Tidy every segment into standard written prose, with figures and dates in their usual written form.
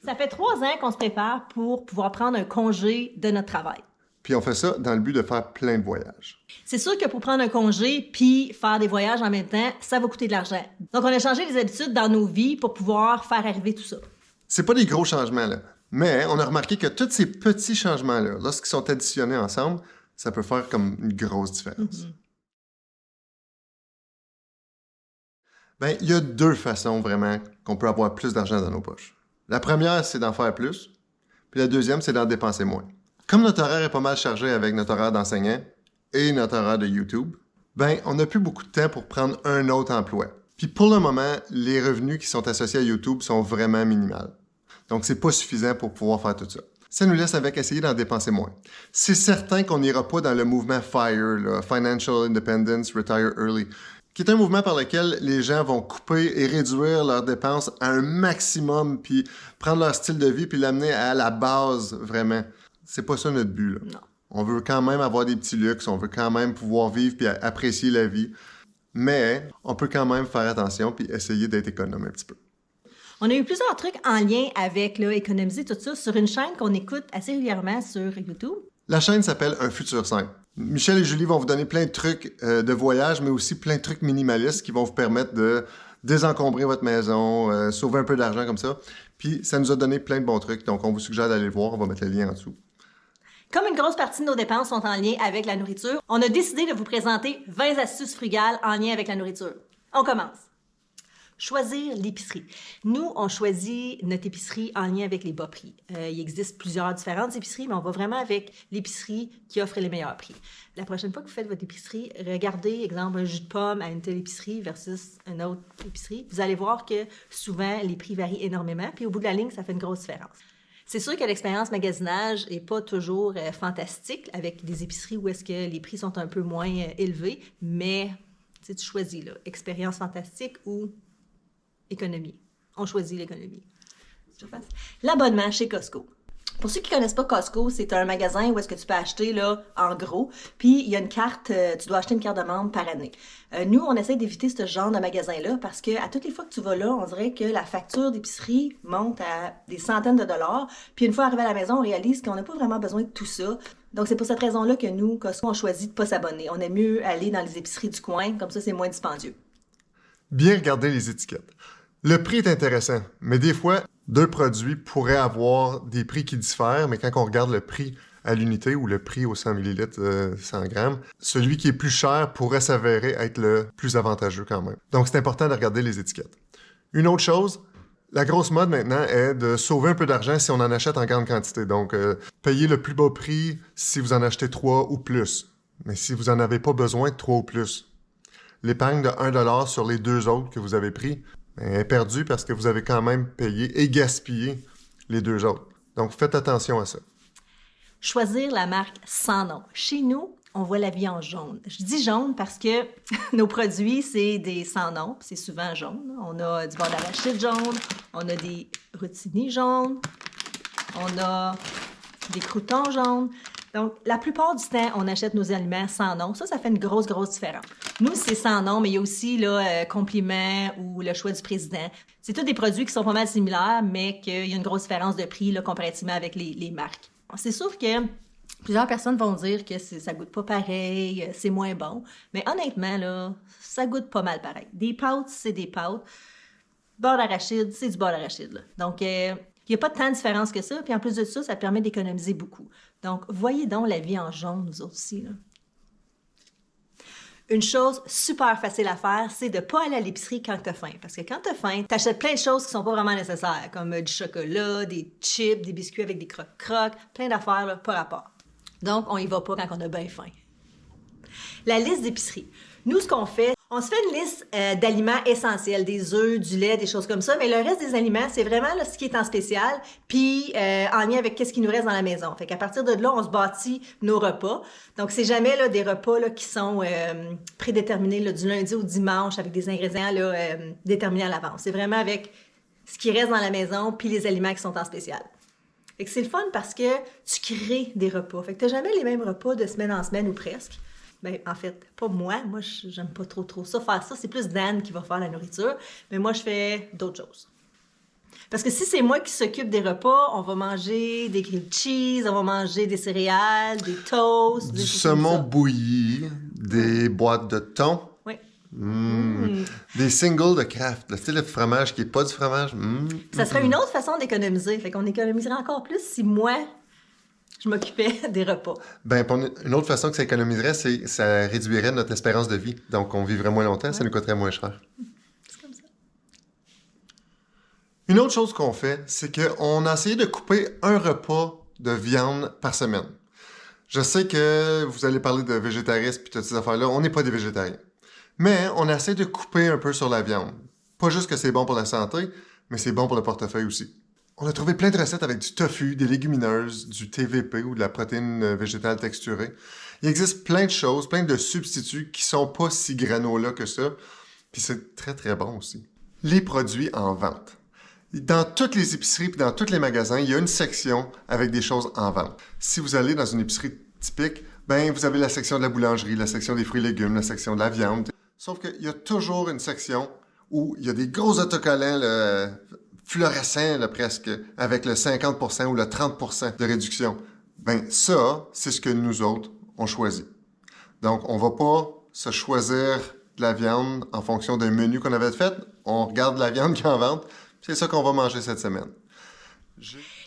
Ça fait 3 ans qu'on se prépare pour pouvoir prendre un congé de notre travail. Puis on fait ça dans le but de faire plein de voyages. C'est sûr que pour prendre un congé puis faire des voyages en même temps, ça va coûter de l'argent. Donc, on a changé les habitudes dans nos vies pour pouvoir faire arriver tout ça. C'est pas des gros changements, là. Mais on a remarqué que tous ces petits changements-là, lorsqu'ils sont additionnés ensemble, ça peut faire comme une grosse différence. Ben, il y a 2 façons vraiment qu'on peut avoir plus d'argent dans nos poches. La première, c'est d'en faire plus. Puis la deuxième, c'est d'en dépenser moins. Comme notre horaire est pas mal chargé avec notre horaire d'enseignant et notre horaire de YouTube, ben, on n'a plus beaucoup de temps pour prendre un autre emploi. Puis pour le moment, les revenus qui sont associés à YouTube sont vraiment minimales. Donc, c'est pas suffisant pour pouvoir faire tout ça. Ça nous laisse avec essayer d'en dépenser moins. C'est certain qu'on n'ira pas dans le mouvement FIRE, là, Financial Independence, Retire Early, qui est un mouvement par lequel les gens vont couper et réduire leurs dépenses à un maximum, puis prendre leur style de vie, puis l'amener à la base, vraiment. C'est pas ça notre but, là. Non. On veut quand même avoir des petits luxes, on veut quand même pouvoir vivre puis apprécier la vie, mais on peut quand même faire attention puis essayer d'être économe un petit peu. On a eu plusieurs trucs en lien avec là, économiser tout ça sur une chaîne qu'on écoute assez régulièrement sur YouTube. La chaîne s'appelle Un futur simple. Michel et Julie vont vous donner plein de trucs de voyage, mais aussi plein de trucs minimalistes qui vont vous permettre de désencombrer votre maison, sauver un peu d'argent comme ça. Puis ça nous a donné plein de bons trucs, donc on vous suggère d'aller le voir, on va mettre le lien en dessous. Comme une grosse partie de nos dépenses sont en lien avec la nourriture, on a décidé de vous présenter 20 astuces frugales en lien avec la nourriture. On commence. Choisir l'épicerie. Nous, on choisit notre épicerie en lien avec les bas prix. Il existe plusieurs différentes épiceries, mais on va vraiment avec l'épicerie qui offre les meilleurs prix. La prochaine fois que vous faites votre épicerie, regardez, exemple, un jus de pomme à une telle épicerie versus une autre épicerie. Vous allez voir que souvent, les prix varient énormément, puis au bout de la ligne, ça fait une grosse différence. C'est sûr que l'expérience magasinage n'est pas toujours fantastique avec des épiceries où est-ce que les prix sont un peu moins élevés, mais tu choisis, là, expérience fantastique ou économie. On choisit l'économie. L'abonnement chez Costco. Pour ceux qui ne connaissent pas Costco, c'est un magasin où est-ce que tu peux acheter là, en gros, puis il y a une carte, tu dois acheter une carte de membre par année. Nous, on essaie d'éviter ce genre de magasin-là parce que à toutes les fois que tu vas là, on dirait que la facture d'épicerie monte à des centaines de dollars, puis une fois arrivé à la maison, on réalise qu'on n'a pas vraiment besoin de tout ça. Donc, c'est pour cette raison-là que nous, Costco, on choisit de ne pas s'abonner. On aime mieux aller dans les épiceries du coin, comme ça, c'est moins dispendieux. Bien regarder les étiquettes. Le prix est intéressant, mais des fois, 2 produits pourraient avoir des prix qui diffèrent, mais quand on regarde le prix à l'unité ou le prix au 100 ml, 100 grammes, celui qui est plus cher pourrait s'avérer être le plus avantageux quand même. Donc, c'est important de regarder les étiquettes. Une autre chose, la grosse mode maintenant est de sauver un peu d'argent si on en achète en grande quantité. Donc, payer le plus bas prix si vous en achetez 3 ou plus. Mais si vous n'en avez pas besoin de 3 ou plus. L'épargne de 1$ sur les 2 autres que vous avez pris est perdue parce que vous avez quand même payé et gaspillé les 2 autres. Donc, faites attention à ça. Choisir la marque sans nom. Chez nous, on voit la vie en jaune. Je dis jaune parce que nos produits, c'est des sans nom, c'est souvent jaune. On a du beurre d'arachide jaune, on a des rotini jaunes, on a des croûtons jaunes. Donc, la plupart du temps, on achète nos aliments sans nom. Ça fait une grosse différence. Nous, c'est sans nom, mais il y a aussi là, Compliment ou le choix du président. C'est tous des produits qui sont pas mal similaires, mais qu'il y a une grosse différence de prix là, comparativement avec les marques. C'est sûr que plusieurs personnes vont dire que ça goûte pas pareil, c'est moins bon. Mais honnêtement, là, ça goûte pas mal pareil. Des pâtes, c'est des pâtes. Beurre d'arachide, c'est du beurre d'arachide. Là. Donc, il n'y a pas tant de différence que ça. Puis en plus de ça, ça permet d'économiser beaucoup. Donc, voyez donc la vie en jaune, nous autres aussi. Là. Une chose super facile à faire, c'est de ne pas aller à l'épicerie quand tu as faim. Parce que quand tu as faim, tu achètes plein de choses qui sont pas vraiment nécessaires, comme du chocolat, des chips, des biscuits avec des croque-crocs, plein d'affaires, là, pas rapport. Donc, on y va pas quand on a bien faim. La liste d'épicerie. Nous, ce qu'on fait, on se fait une liste d'aliments essentiels, des œufs, du lait, des choses comme ça, mais le reste des aliments, c'est vraiment là, ce qui est en spécial, puis en lien avec qu'est-ce qui nous reste dans la maison. Fait qu'à partir de là, on se bâtit nos repas. Donc, c'est jamais là, des repas là, qui sont prédéterminés là, du lundi au dimanche avec des ingrédients là, déterminés à l'avance. C'est vraiment avec ce qui reste dans la maison puis les aliments qui sont en spécial. Fait que c'est le fun parce que tu crées des repas. Fait que t'as jamais les mêmes repas de semaine en semaine ou presque. Ben, en fait, pas moi. Moi, j'aime pas trop ça. Faire ça, c'est plus Dan qui va faire la nourriture. Mais moi, je fais d'autres choses. Parce que si c'est moi qui s'occupe des repas, on va manger des grilled cheese, on va manger des céréales, des toasts, Du des choses saumon comme ça. bouilli, des boîtes de thon, Oui. des singles de Kraft, le style de fromage qui n'est pas du fromage. Ça serait une autre façon d'économiser. Fait qu'on économiserait encore plus si moi, je m'occupais des repas. Ben, pour une autre façon que ça économiserait, c'est que ça réduirait notre espérance de vie. Donc, on vivrait moins longtemps, ça nous coûterait moins cher. C'est comme ça. Une autre chose qu'on fait, c'est qu'on a essayé de couper un repas de viande par semaine. Je sais que vous allez parler de végétarisme et toutes ces affaires-là. On n'est pas des végétariens. Mais on essaie de couper un peu sur la viande. Pas juste que c'est bon pour la santé, mais c'est bon pour le portefeuille aussi. On a trouvé plein de recettes avec du tofu, des légumineuses, du TVP ou de la protéine végétale texturée. Il existe plein de choses, plein de substituts qui sont pas si granola que ça. Puis c'est très très bon aussi. Les produits en vente. Dans toutes les épiceries et dans tous les magasins, il y a une section avec des choses en vente. Si vous allez dans une épicerie typique, ben vous avez la section de la boulangerie, la section des fruits et légumes, la section de la viande. Sauf qu'il y a toujours une section où il y a des gros autocollants fluorescents presque, avec le 50% ou le 30% de réduction. Ben ça, c'est ce que nous autres, on choisit. Donc, on va pas se choisir de la viande en fonction d'un menu qu'on avait fait. On regarde la viande qui est en vente. C'est ça qu'on va manger cette semaine.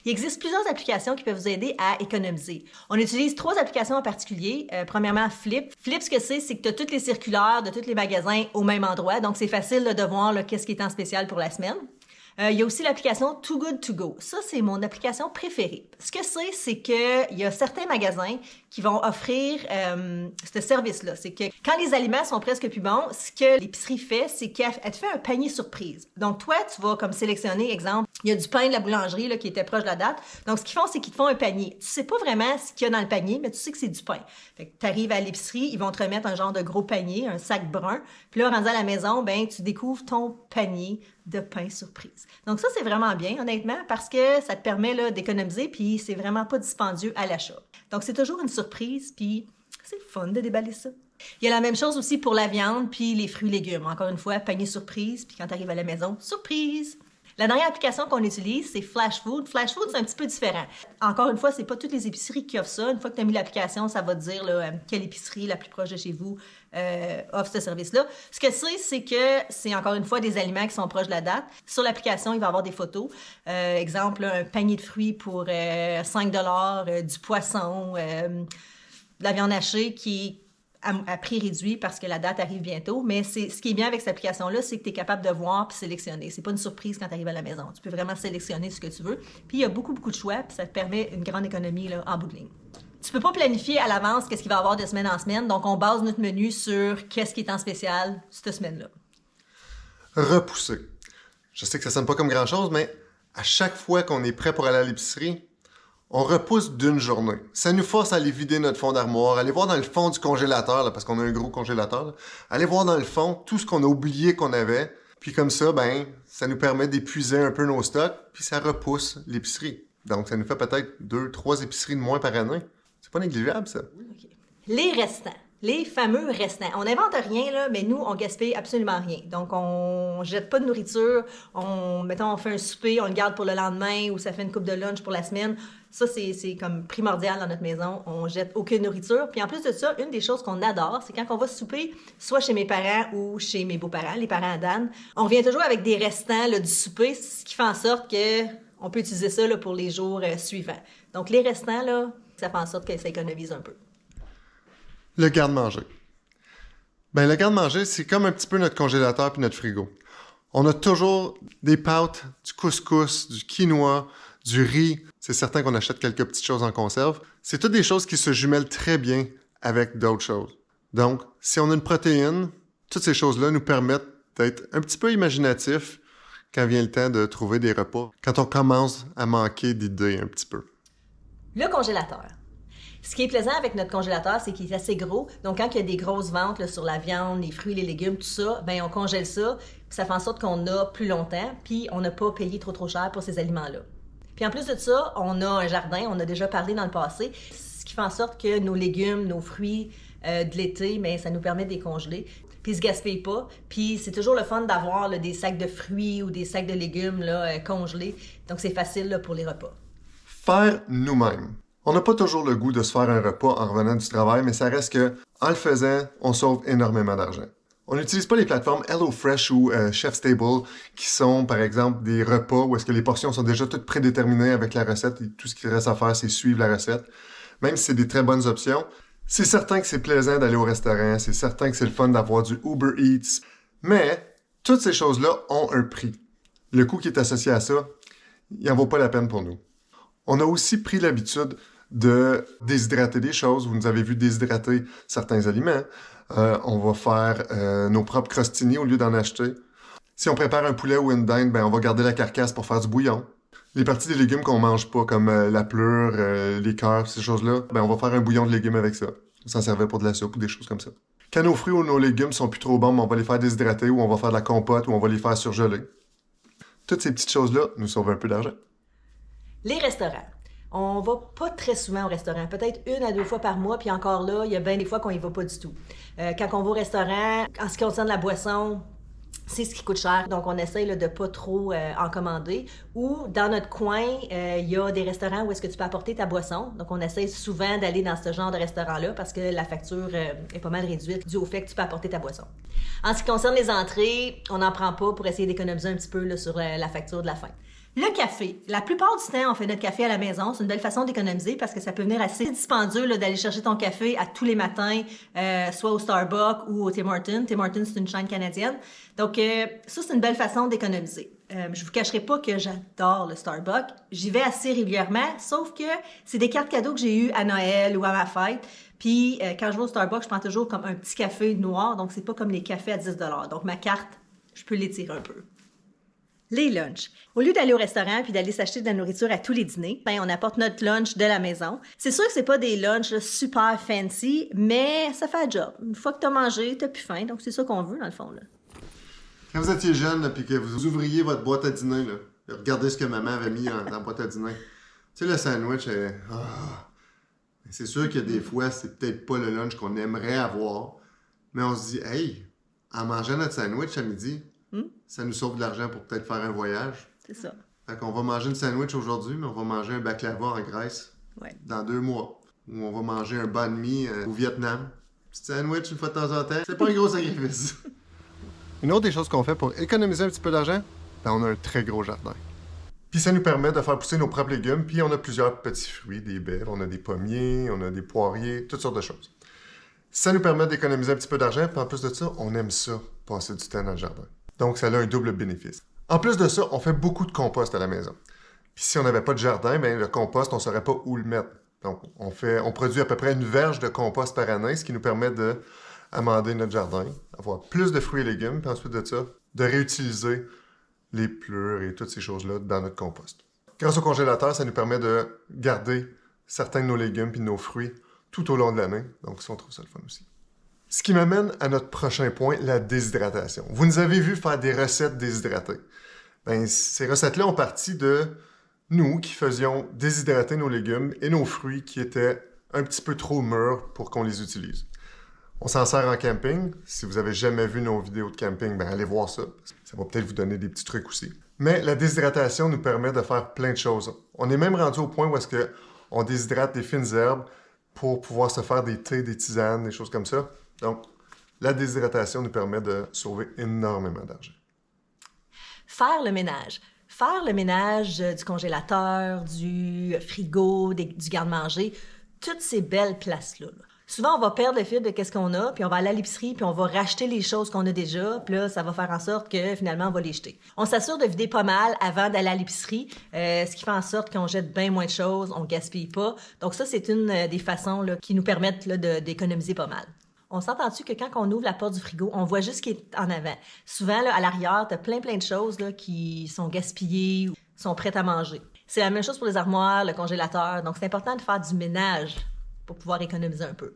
Il existe plusieurs applications qui peuvent vous aider à économiser. On utilise 3 applications en particulier. Premièrement, Flip. Flip, ce que c'est que tu as toutes les circulaires de tous les magasins au même endroit. Donc, c'est facile de voir qu'est-ce qui est en spécial pour la semaine. Il y a aussi l'application Too Good To Go. Ça, c'est mon application préférée. Ce que c'est qu'il y a certains magasins qui vont offrir ce service-là. C'est que quand les aliments sont presque plus bons, ce que l'épicerie fait, c'est qu'elle te fait un panier surprise. Donc, toi, tu vas comme sélectionner, exemple, il y a du pain de la boulangerie là, qui était proche de la date. Donc, ce qu'ils font, c'est qu'ils te font un panier. Tu sais pas vraiment ce qu'il y a dans le panier, mais tu sais que c'est du pain. Fait que tu arrives à l'épicerie, ils vont te remettre un genre de gros panier, un sac brun. Puis là, rendu à la maison, ben tu découvres ton panier de pain surprise. Donc ça, c'est vraiment bien, honnêtement, parce que ça te permet là, d'économiser, puis c'est vraiment pas dispendieux à l'achat. Donc c'est toujours une surprise, puis c'est le fun de déballer ça. Il y a la même chose aussi pour la viande, puis les fruits et légumes. Encore une fois, panier surprise, puis quand tu arrives à la maison, surprise! La dernière application qu'on utilise, c'est Flash Food. Flash Food, c'est un petit peu différent. Encore une fois, c'est pas toutes les épiceries qui offrent ça. Une fois que tu as mis l'application, ça va te dire là, quelle épicerie la plus proche de chez vous offre ce service-là. Ce que c'est que c'est encore une fois des aliments qui sont proches de la date. Sur l'application, il va y avoir des photos. Exemple, un panier de fruits pour 5 $, du poisson, de la viande hachée qui est à prix réduit parce que la date arrive bientôt. Mais ce qui est bien avec cette application-là, c'est que tu es capable de voir puis sélectionner. C'est pas une surprise quand tu arrives à la maison. Tu peux vraiment sélectionner ce que tu veux. Puis il y a beaucoup de choix, puis ça te permet une grande économie là, en bout de ligne. Tu peux pas planifier à l'avance qu'est-ce qu'il va y avoir de semaine en semaine, donc on base notre menu sur qu'est-ce qui est en spécial cette semaine-là. Repousser. Je sais que ça sonne pas comme grand-chose, mais à chaque fois qu'on est prêt pour aller à l'épicerie, on repousse d'une journée. Ça nous force à aller vider notre fond d'armoire, aller voir dans le fond du congélateur, là, parce qu'on a un gros congélateur, là. Aller voir dans le fond tout ce qu'on a oublié qu'on avait. Puis comme ça, ben, ça nous permet d'épuiser un peu nos stocks, puis ça repousse l'épicerie. Donc, ça nous fait peut-être 2-3 épiceries de moins par année. C'est pas négligeable, ça. Okay. Les restants. Les fameux restants. On n'invente rien, là, mais nous, on gaspille absolument rien. Donc, on jette pas de nourriture. Mettons, on fait un souper, on le garde pour le lendemain ou ça fait une coupe de lunch pour la semaine. Ça, c'est comme primordial dans notre maison. On jette aucune nourriture. Puis en plus de ça, une des choses qu'on adore, c'est quand on va souper, soit chez mes parents ou chez mes beaux-parents, les parents à Dan, on revient toujours avec des restants là, du souper, ce qui fait en sorte qu'on peut utiliser ça là, pour les jours suivants. Donc, les restants, là, ça fait en sorte que ça économise un peu. Le garde-manger. Ben, le garde-manger, c'est comme un petit peu notre congélateur puis notre frigo. On a toujours des pâtes, du couscous, du quinoa, du riz. C'est certain qu'on achète quelques petites choses en conserve. C'est toutes des choses qui se jumellent très bien avec d'autres choses. Donc, si on a une protéine, toutes ces choses-là nous permettent d'être un petit peu imaginatifs quand vient le temps de trouver des repas, quand on commence à manquer d'idées un petit peu. Le congélateur. Ce qui est plaisant avec notre congélateur, c'est qu'il est assez gros. Donc, quand il y a des grosses ventes là, sur la viande, les fruits, les légumes, tout ça, ben on congèle ça. Puis ça fait en sorte qu'on a plus longtemps. Puis on n'a pas payé trop cher pour ces aliments-là. Puis en plus de ça, on a un jardin. On a déjà parlé dans le passé. Ce qui fait en sorte que nos légumes, nos fruits de l'été, ben ça nous permet de les congeler. puis ils se gaspillent pas. Puis c'est toujours le fun d'avoir là, des sacs de fruits ou des sacs de légumes là, congelés. Donc c'est facile là, pour les repas. Faire nous-mêmes. On n'a pas toujours le goût de se faire un repas en revenant du travail, mais ça reste que, en le faisant, on sauve énormément d'argent. On n'utilise pas les plateformes HelloFresh ou Chef's Table, qui sont, par exemple, des repas où est-ce que les portions sont déjà toutes prédéterminées avec la recette et tout ce qu'il reste à faire, c'est suivre la recette. Même si c'est des très bonnes options, c'est certain que c'est plaisant d'aller au restaurant, c'est certain que c'est le fun d'avoir du Uber Eats, mais toutes ces choses-là ont un prix. Le coût qui est associé à ça, il n'en vaut pas la peine pour nous. On a aussi pris l'habitude de déshydrater des choses. Vous nous avez vu déshydrater certains aliments. On va faire nos propres crostini au lieu d'en acheter. Si on prépare un poulet ou une dinde, ben on va garder la carcasse pour faire du bouillon. Les parties des légumes qu'on mange pas, comme la pleure, les cœurs, ces choses-là, ben on va faire un bouillon de légumes avec ça. On s'en servait pour de la soupe ou des choses comme ça. Quand nos fruits ou nos légumes sont plus trop bons, ben on va les faire déshydrater ou on va faire de la compote ou on va les faire surgeler. Toutes ces petites choses-là nous sauvent un peu d'argent. Les restaurants. On va pas très souvent au restaurant, peut-être 1 à 2 fois par mois, puis encore là, il y a bien des fois qu'on y va pas du tout. Quand on va au restaurant, en ce qui concerne la boisson, c'est ce qui coûte cher, donc on essaye là, de pas trop en commander. Ou dans notre coin, il y a des restaurants où est-ce que tu peux apporter ta boisson, donc on essaye souvent d'aller dans ce genre de restaurant-là parce que la facture est pas mal réduite dû au fait que tu peux apporter ta boisson. En ce qui concerne les entrées, on n'en prend pas pour essayer d'économiser un petit peu là, sur la facture de la fin. Le café. La plupart du temps, on fait notre café à la maison. C'est une belle façon d'économiser parce que ça peut venir assez dispendieux là, d'aller chercher ton café à tous les matins, soit au Starbucks ou au Tim Hortons. Tim Hortons, c'est une chaîne canadienne. Donc, ça, c'est une belle façon d'économiser. Je vous cacherai pas que j'adore le Starbucks. J'y vais assez régulièrement, sauf que c'est des cartes cadeaux que j'ai eues à Noël ou à ma fête. Puis, quand je vais au Starbucks, je prends toujours comme un petit café noir. Donc, c'est pas comme les cafés à 10 $. Donc, ma carte, je peux l'étirer un peu. Les lunchs. Au lieu d'aller au restaurant puis d'aller s'acheter de la nourriture à tous les dîners, ben on apporte notre lunch de la maison. C'est sûr que c'est pas des lunchs là, super fancy, mais ça fait un job. Une fois que t'as mangé, t'as plus faim, donc c'est ça qu'on veut dans le fond là. Quand vous étiez jeune et que vous ouvriez votre boîte à dîner, là, regardez ce que maman avait mis dans la boîte à dîner. Tu sais, le sandwich, c'est sûr que des fois, c'est peut-être pas le lunch qu'on aimerait avoir, mais on se dit, hey, en mangeant notre sandwich à midi, ça nous sauve de l'argent pour peut-être faire un voyage. C'est ça. Fait qu'on va manger une sandwich aujourd'hui, mais on va manger un baklava en Grèce dans 2 mois. Ou on va manger un banh mi au Vietnam. Petit sandwich une fois de temps en temps, c'est pas un gros sacrifice. Une autre des choses qu'on fait pour économiser un petit peu d'argent, ben on a un très gros jardin. Puis ça nous permet de faire pousser nos propres légumes, puis on a plusieurs petits fruits, des baies, on a des pommiers, on a des poiriers, toutes sortes de choses. Ça nous permet d'économiser un petit peu d'argent, puis en plus de ça, on aime ça, passer du temps dans le jardin. Donc, ça a un double bénéfice. En plus de ça, on fait beaucoup de compost à la maison. Puis si on n'avait pas de jardin, ben le compost, on ne saurait pas où le mettre. Donc, on produit à peu près 1 verge de compost par année, ce qui nous permet d'amender notre jardin, avoir plus de fruits et légumes, puis ensuite de ça, de réutiliser les pleurs et toutes ces choses-là dans notre compost. Grâce au congélateur, ça nous permet de garder certains de nos légumes puis de nos fruits tout au long de l'année. Donc, ça, on trouve ça le fun aussi. Ce qui m'amène à notre prochain point, la déshydratation. Vous nous avez vu faire des recettes déshydratées. Ben, ces recettes-là ont parti de nous qui faisions déshydrater nos légumes et nos fruits qui étaient un petit peu trop mûrs pour qu'on les utilise. On s'en sert en camping. Si vous avez jamais vu nos vidéos de camping, ben allez voir ça. Ça va peut-être vous donner des petits trucs aussi. Mais la déshydratation nous permet de faire plein de choses. On est même rendu au point où est-ce qu'on déshydrate des fines herbes pour pouvoir se faire des thés, des tisanes, des choses comme ça. Donc, la déshydratation nous permet de sauver énormément d'argent. Faire le ménage. Faire le ménage du congélateur, du frigo, du garde-manger, toutes ces belles places-là. Souvent, on va perdre le fil de qu'est-ce qu'on a, puis on va aller à l'épicerie, puis on va racheter les choses qu'on a déjà, puis là, ça va faire en sorte que finalement, on va les jeter. On s'assure de vider pas mal avant d'aller à l'épicerie, ce qui fait en sorte qu'on jette bien moins de choses, on gaspille pas. Donc ça, c'est une des façons là, qui nous permettent là, d'économiser pas mal. On s'entend-tu que quand on ouvre la porte du frigo, on voit juste ce qui est en avant. Souvent, là, à l'arrière, t'as plein de choses là, qui sont gaspillées ou sont prêtes à manger. C'est la même chose pour les armoires, le congélateur. Donc, c'est important de faire du ménage pour pouvoir économiser un peu.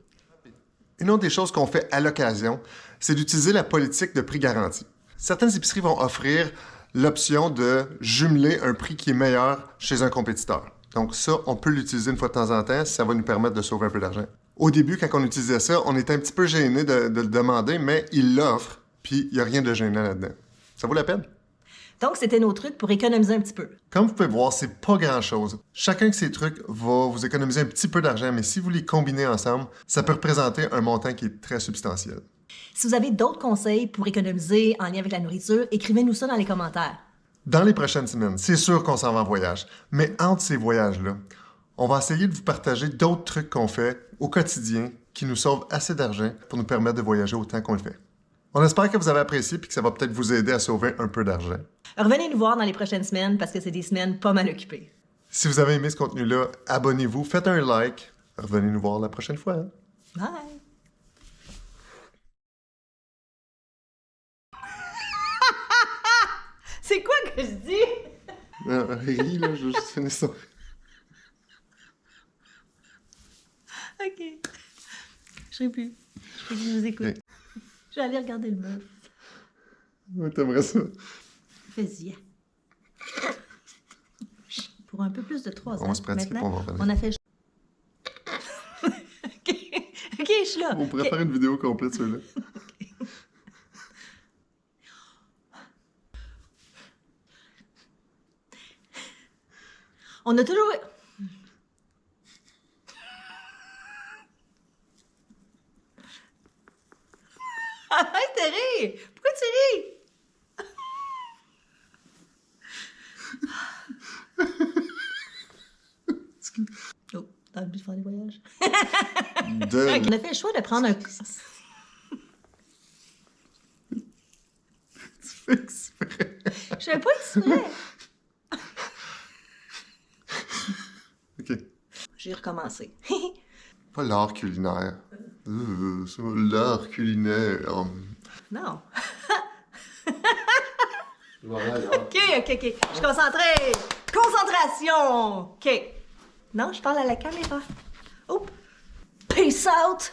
Une autre des choses qu'on fait à l'occasion, c'est d'utiliser la politique de prix garanti. Certaines épiceries vont offrir l'option de jumeler un prix qui est meilleur chez un compétiteur. Donc ça, on peut l'utiliser une fois de temps en temps, ça va nous permettre de sauver un peu d'argent. Au début, quand on utilisait ça, on était un petit peu gêné de le demander, mais il l'offre, puis il n'y a rien de gênant là-dedans. Ça vaut la peine? Donc, c'était nos trucs pour économiser un petit peu. Comme vous pouvez voir, c'est pas grand-chose. Chacun de ces trucs va vous économiser un petit peu d'argent, mais si vous les combinez ensemble, ça peut représenter un montant qui est très substantiel. Si vous avez d'autres conseils pour économiser en lien avec la nourriture, écrivez-nous ça dans les commentaires. Dans les prochaines semaines, c'est sûr qu'on s'en va en voyage, mais entre ces voyages-là, on va essayer de vous partager d'autres trucs qu'on fait au quotidien qui nous sauvent assez d'argent pour nous permettre de voyager autant qu'on le fait. On espère que vous avez apprécié et que ça va peut-être vous aider à sauver un peu d'argent. Revenez nous voir dans les prochaines semaines parce que c'est des semaines pas mal occupées. Si vous avez aimé ce contenu-là, abonnez-vous, faites un like. Revenez nous voir la prochaine fois. Hein? Bye! C'est quoi que je dis? Ris, là, je veux juste finir ça. OK. Je serai plus. Je vous écoute. Okay. Je vais aller regarder le mur. Ouais, t'aimerais ça? Vas-y. Pour un peu plus de 3 ans. On va se pratiquer pour en on a fait... OK, je suis là. On pourrait faire une vidéo complète sur là. On a toujours... Arrête de rire! Pourquoi tu ris? Oh, t'as le but de faire des voyages? On a fait le choix de prendre un... Tu fais exprès. Je savais pas exprès. OK. J'ai recommencé. Pas l'art culinaire. C'est l'art culinaire. Non. Voilà, OK. Je suis concentrée. Concentration. OK. Non, je parle à la caméra. Oh. Peace out.